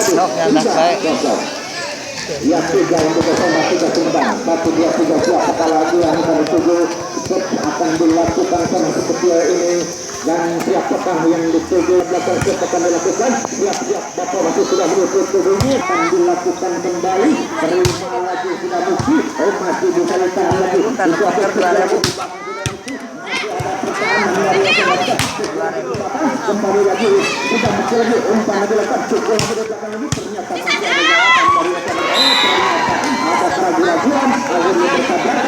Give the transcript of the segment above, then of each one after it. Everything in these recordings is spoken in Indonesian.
Sok nyandak baik. Ya tiga untuk bersama tiga sumedang 1-2-3 siap sekali lagi yang akan dituju akan dilakukan sama seperti ini dan siap petang yang dituju belakang siap akan dilakukan siap bapak masih sudah menutup tubuhnya akan dilakukan kembali terima lagi sudah bukti masih bisa ditahan lagi kembali lagi sudah masih lagi umpan dilakukan cukup belakang lagi ternyata masih ada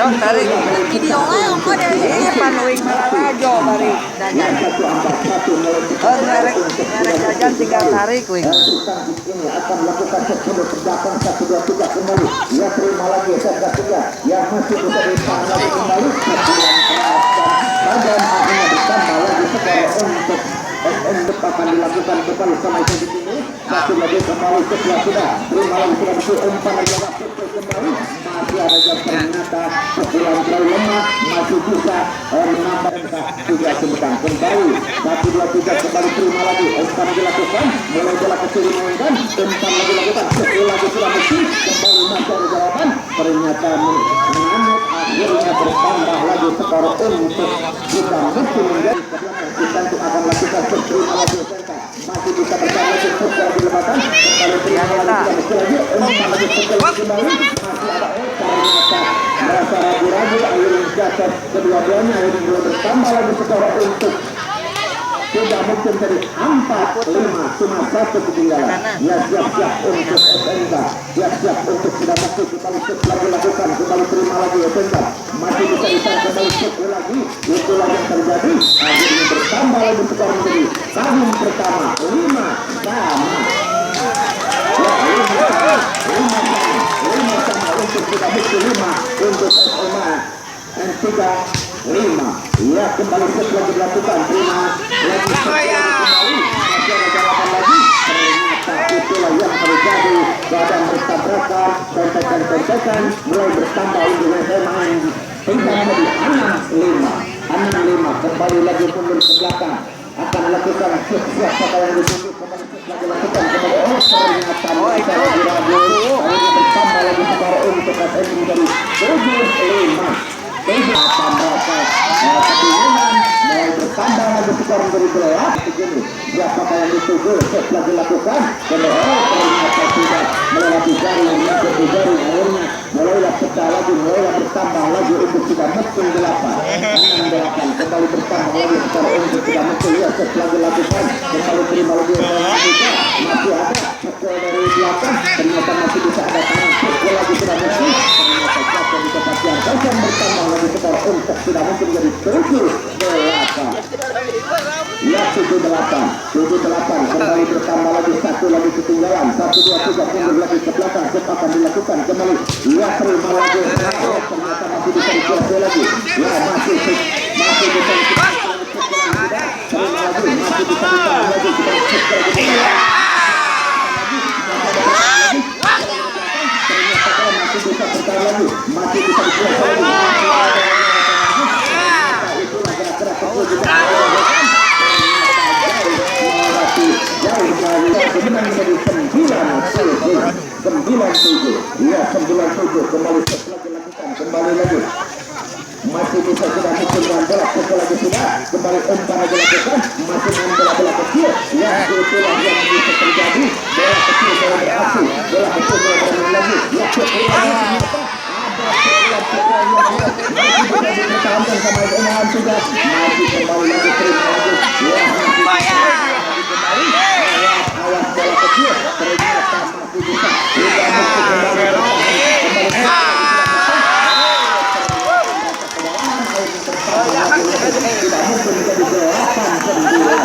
Dong tarik video lah kok dari ini panuing rajo bari jajan. Oh ngerek jajan tinggal tarik wing. Ini akan melakukan sebelum belakang 1-2-3 kembali. Ya terima lagi saya ya masih bisa ditahan lagi kembali. Dan akhirnya ditambah lagi secara untuk akan dilakukan kembali sama itu di sini. Satu lagi kembali setelah sudah terima lagi sudah betul umpan lagi kembali. Masih ada jam ternyata sebulan terlalu lemah masih bisa menambah sudah sempurna kembali 1-2-3 kembali terima lagi umpan dilakukan mulai bola kecil dimainkan umpan lagi lakukan sekali lagi sudah mesti kembali masih ada jawaban ternyata mengamuk akhirnya bertambah lagi skor untuk kita mesti menjadi kita untuk akan lakukan terima lagi masih bisa bertambah lagi setelah dilepaskan kembali terima lagi umpan lagi sekali kembali masih ada merasa ragu-ragu akhirnya jatuh kedua-duanya akhirnya mulai bertambah lagi skor untuk tidak mungkin dari 4-5 cuma satu ketinggalan ya siap-siap untuk SMK siap-siap untuk tidak masuk kembali setelah dilakukan kembali terima lagi SMK masih bisa ditahan kembali sekali lagi itulah yang terjadi akhirnya bertambah lagi skor menjadi tahun pertama 5 sama ya 5 sama untuk tidak mesti 5 untuk SMA dan 3-5 ya kembali setelah dilakukan terima lagi kembali masih ada jawaban lagi ternyata itulah yang terjadi badan bertabrakan kontekan mulai bertambah untuk SMA hingga menjadi 6-5 kembali lagi mundur ke belakang akan melakukan siap yang dituju kembali dilakukan kembali ternyata mereka ragu-ragu akhirnya bertambah lagi skor untuk SM menjadi 7-5 mereka kebingungan mulai bertambah lagi skor menjadi belakang begini siapakah yang dituju setelah dilakukan ternyata sudah melewati jari akhirnya mulailah pecah lagi mulailah bertambah lagi untuk tidak mesti 8 kembali bertambah lagi skor untuk tidak mesti ya setelah dilakukan kembali terima lagi masih ada skor dari belakang ternyata masih bisa ada tangan skor lagi tidak mesti ternyata jatuh di tempat yang kosong bertambah lagi skor untuk tidak mesti menjadi 7-8 ya 7-8 kembali bertambah lagi satu lagi ketinggalan 1-2-3 mundur lagi ke belakang akan dilakukan kembali ya terima lagi ternyata masih bisa dikuasai lagi ya masih bisa dikuasai terima lagi masih bisa ditahan lagi kita ternyata masih bisa bertahan lagi masih bisa dikuasai lagi itulah gerak-gerak kecil kita sebenarnya menjadi 9-7 ya 9-7 kembali setelah dilakukan kembali lagi masih bisa sudah mungkin dengan bola kecil lagi sudah kembali umpan lagi lakukan masih dengan bola kecil ya itulah yang bisa terjadi bola kecil beraksi bola kecil bermain lagi ya masih bisa dipertahankan sama dengan juga masih kembali lagi terima lagi ya kembali awas bola kecil ternyata masih bisa tidak mungkin kembali tidak mungkin menjadi 8-9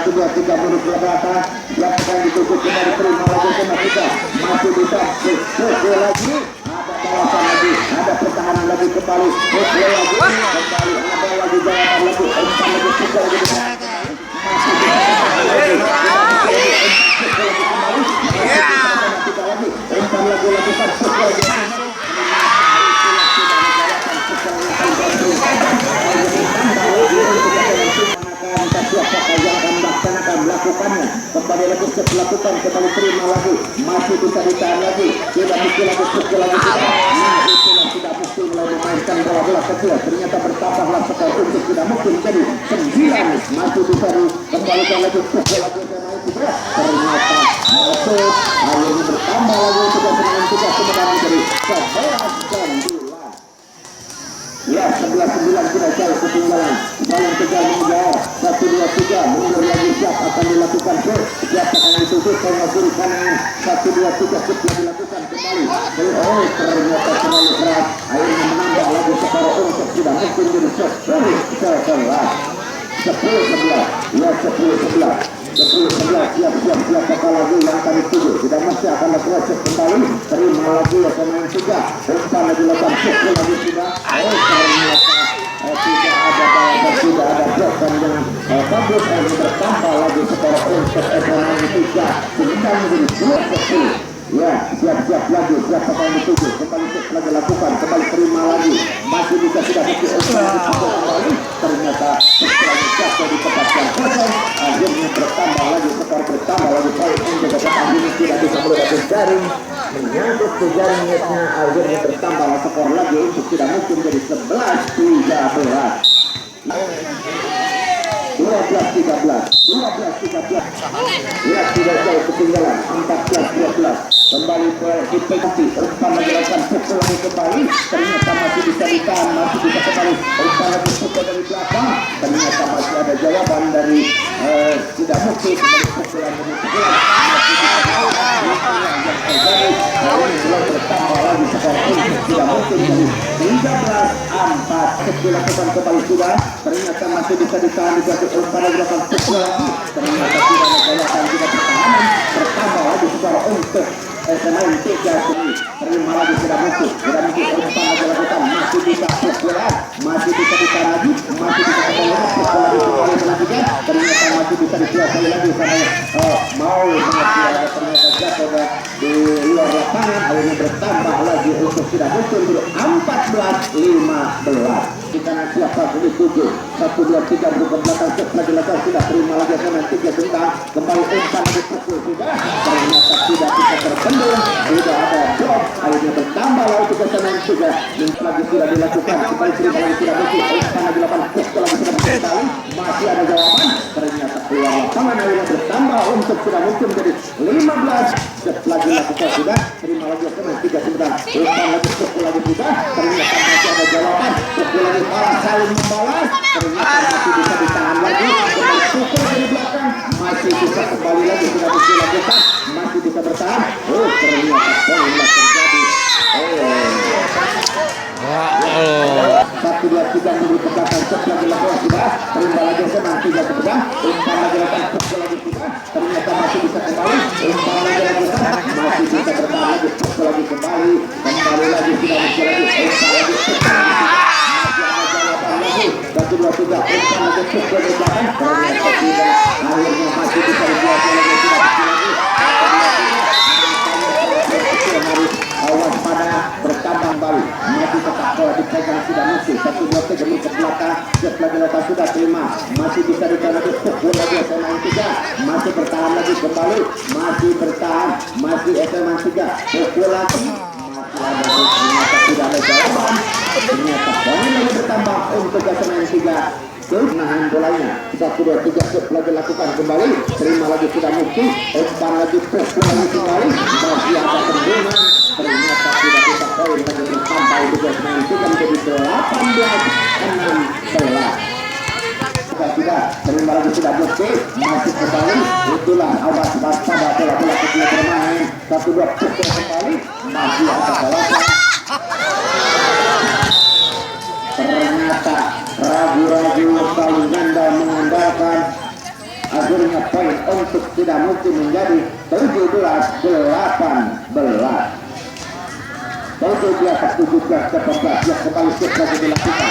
1-2-3 menit belakang belakang ditutup kembali terima lagi kena kita masih bisa sekali lagi ada kawasan lagi ada pertahanan lagi kembali kembali ada lagi jawaban lagi umpan lagi sekali lagi masih umpan lagi lakukan sekali lagi kembali lagi dilakukan kembali terima lagi masih bisa ditahan lagi tidak mungkin lagi pukul lagi nah itulah tidak mungkin mulai memainkan bola-bola kecil ternyata bertambahlah skor untuk tidak mungkin jadi 9 masih bisa dikembalikan lagi pukul lagi pemain juga ternyata masuk akhirnya bertambah lagi sudah serangan juga sebenarnya menjadi 11-9. Ya, 11-9 tidak jauh ketinggalan. Bayang Tegal mengejar 1-2-3 mundur lagi siap akan dilakukan siap akan ditutup tengah kiri kanan 1-2-3 siap dilakukan kembali. Ternyata terlalu keras. Akhirnya menambah lagi skor untuk tidak mungkin jadi 10-11. Ya 10-11 siap kakak lagi yang kami tuju tidak masih akan proses kembali terima lagi ya pemain tiga umpan lagi lakukan pukul lagi sudah ternyata tidak ada balasan tidak ada blokan dengan bagus bertambah lagi skor untuk pemain tiga sehingga menjadi 2-10. Ya, siap-siap lagi, siap apa yang dituju kembali lagi lakukan, kembali terima lagi masih bisa tidak mungkin kembali ternyata lagi jatuh di tempat yang kosong akhirnya bertambah lagi, skor bertambah lagi poin untuk kesempatan ini tidak bisa melewati jaring menyangkut ke jaringnya akhirnya bertambah skor lagi untuk tidak mungkin jadi 11-13 ya tidak jauh ketinggalan 14-12 kembali ke implikasi umpan lagi lakukan pukul lagi kembali ternyata masih bisa ditahan masih bisa kembali umpan lagi pukul dari belakang ternyata masih ada jawaban dari tidak mungkin kembali pukulan demi pukulan masih bisa ditahan yang terjadi ini belum bertambah lagi skor untuk tidak mungkin jadi 13-4 dilakukan kembali sudah ternyata masih bisa ditahan di umpan lagi lakukan pukul lagi ternyata tidak mengalahkan juga pertahanan bertambah lagi skor untuk pemain tiga sini terima lagi tidak mungkin umpan lagi lakukan masih bisa pukulan masih bisa ditahan lagi masih bisa kembali lagi ternyata masih bisa dikuasai lagi sama mau ternyata jatuh di luar lapangan akhirnya bertambah lagi untuk tidak mungkin 14-15 kita siapa dituju 1-2-3 bukan belakang lagi lakukan sudah terima lagi pemain tiga bintang kembali umpan lagi pukul sudah ternyata tidak bisa terbendung tidak ada blok akhirnya bertambah lagi ke pemain tiga yang lagi sudah dilakukan kembali terima lagi tidak mungkin umpan lagi lakukan pukul lagi sudah berkali masih ada jawaban ternyata keluar lapangan akhirnya bertambah untuk sudah mungkin menjadi 15 lagi lakukan sudah terima lagi pemain tiga bintang umpan lagi pukul lagi sudah ternyata masih ada jawaban pukul lagi orang saling membalas ternyata masih bisa ditahan lagi kembali pukul dari belakang masih bisa kembali lagi sudah bisa dilakukan masih bisa bertahan ternyata poin terjadi 1-2-3 mundur ke belakang lagi lakukan sudah terima lagi senang 3 ke belakang umpan lagi lakukan pukul lagi sudah ternyata masih bisa kembali umpan lagi lakukan masih bisa bertahan lagi pukul lagi kembali lagi sudah bisa lagi umpan lagi satu dua tiga umpan lagi pukul dari belakang ternyata tidak akhirnya masih bisa dikuasai lagi awas pada bertambah kembali masih tetap bola dipegang sudah mungkin 1-2-3 ke belakang lagi lepas sudah terima masih bisa ditahan lagi pukul lagi pemain 3 masih bertahan lagi kembali masih bertahan masih pemain 3 pukul lagi ternyata tidak ada jawaban ternyata poin lagi bertambah untuk pemain 3 menahan bolanya 1-2-3 lagi lakukan kembali terima lagi sudah mungkin umpan lagi pukul lagi kembali masih ada tendungan ternyata tidak bisa poin lagi bertambah untuk pemain 3 menjadi 18-16 sudah terima lagi sudah mungkin masih kembali itulah awas waspada bola-bola kecil bermain 1-2 pukul kembali masih ada kawasan ternyata ragu-ragu saling ganda mengandalkan akhirnya poin untuk tidak mungkin menjadi 17-18 di atas 17-18 yang kembali lagi dilakukan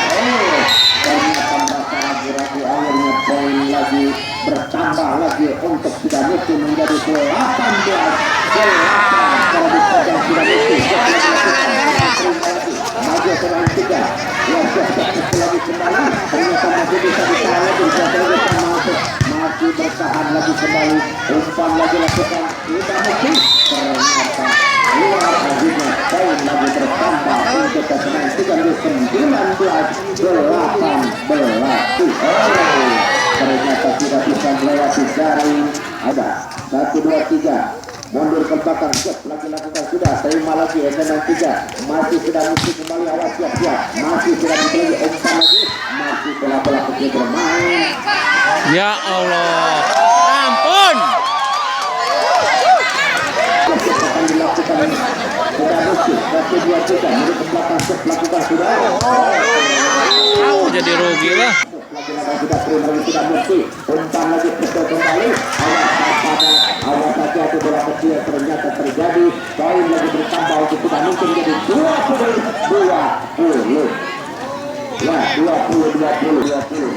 ternyata merasa ragu-ragu akhirnya poin lagi bertambah lagi untuk tidak mungkin menjadi 18-18 kalau dipegang tidak mungkin maju pemain 3 yang siap-siap lagi kembali ternyata masih bisa ditahan lagi masih bertahan lagi kembali umpan lagi lakukan kita mungkin ternyata luar akhirnya poin lagi bertambah untuk kesenangan 19-18. Ternyata tidak bisa melewati jaring. Ada 1, 2, 3 mundur ke belakang, lagi lakukan sudah, terima lagi SMA 3 masih sudah mesti kembali, awas siap-siap, masih sudah dibeli umpan lagi, masih bola-bola kecil bermain. Ya Allah, ampun. Akan dilakukan sudah mesti 1, 2, 3 mundur ke belakang, lakukan sudah. Jadi rugi lah. Lagi sudah terima lagi, sudah mesti umpan lagi betul kembali, awas saja itu bola kecil ternyata terjadi, poin lagi bertambah untuk tidak mungkin jadi 20 ya 20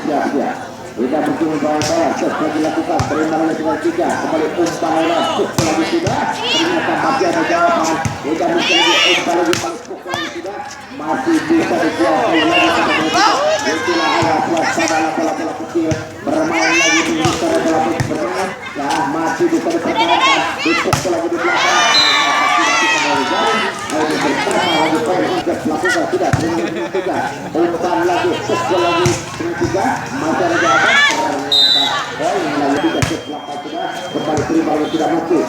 siap-siap kita mungkin membawa-bawa setelah dilakukan terima lagi dengan 3 kembali umpan lagi lagi sudah ternyata masih ada jawaban, kita mungkin lagi umpan lagi sudah masih bisa dikuasai lagi, itulah alat waspada bola-bola kecil bermain lagi di bola bermain ya masih bisa dipertahankan, dipukul lagi di belakang lagi bersama lagi poin untuk melakukan sudah dengan 3 umpan lagi pukul lagi dengan 3 masih ada jawaban, ternyata poin lagi 3 belakang sudah kembali terima lagi tidak mungkin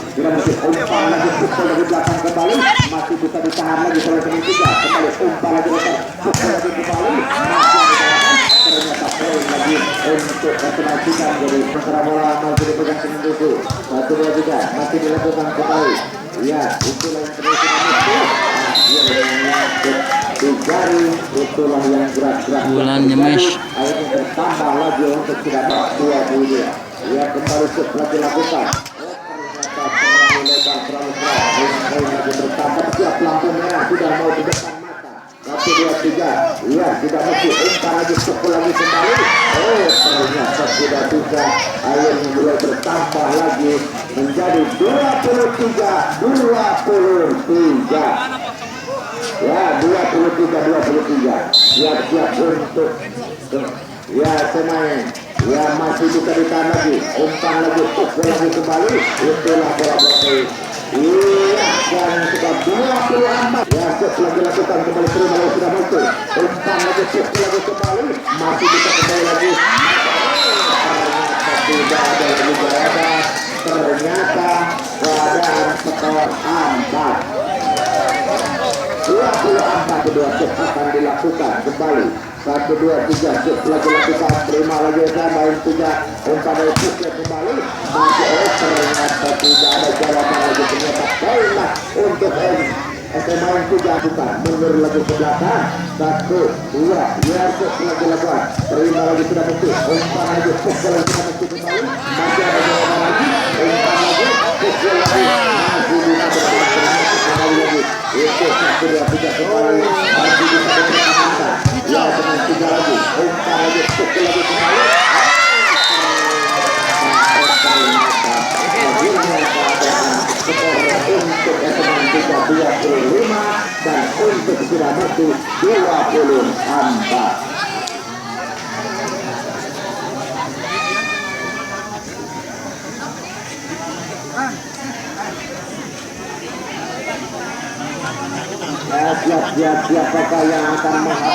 umpan lagi pukul lagi belakang kembali masih bisa ditahan lagi dengan 3 kembali umpan lagi pukul lagi kembali masih ada jawaban, ternyata poin lagi untuk kesenangan jadi sementara bola masih dipegang dengan 1, 2, 3 masih dilakukan kembali. Ya, itulah yang terus di jaring, itulah yang gerak-gerak bulannya mes akhirnya bertambah lagi untuk tidak 22. Ya, kembali setelah dilakukan ternyata terlalu lebar, terlalu keras, lagi bertambah, siap lampu merah sudah mau di depan mata 1, 2, 3 ya, sudah mesti umpan lagi, pukul lagi kembali, ternyata sudah bisa akhirnya mulai bertambah lagi menjadi 23 ya 23 siap-siap untuk ya pemain ya masih bisa ditahan lagi, umpan lagi, pukul lagi kembali, itulah bola-bola iya dan sudah 24 ya setelah dilakukan kembali terima lagi sudah muncul umpan lagi, pukul lagi kembali masih bisa kembali lagi, ternyata tidak ada lagi jawaban, ternyata keadaan skor 24 kedua set akan dilakukan kembali 1, 2, 3 set lagi lakukan terima lagi main 3 umpan dari pukul kembali masih ternyata tidak ada jawaban lagi, ternyata poinlah untuk SMA 3 bukan mundur lagi ke belakang 1, 2 ya set lagi lakukan terima lagi sudah mesti umpan lagi pukul lagi sudah mesti kembali masih ada jawaban lagi umpan lagi pukul lagi masih bisa kembali lagi itu 1, 2, 3 kembali masih bisa bertahan ya dengan 3 lagi umpan lagi pukul lagi kembali untuk SMA 3 25 dan untuk sudah mati 24. Siap-siap siapakah yang akan menghadapi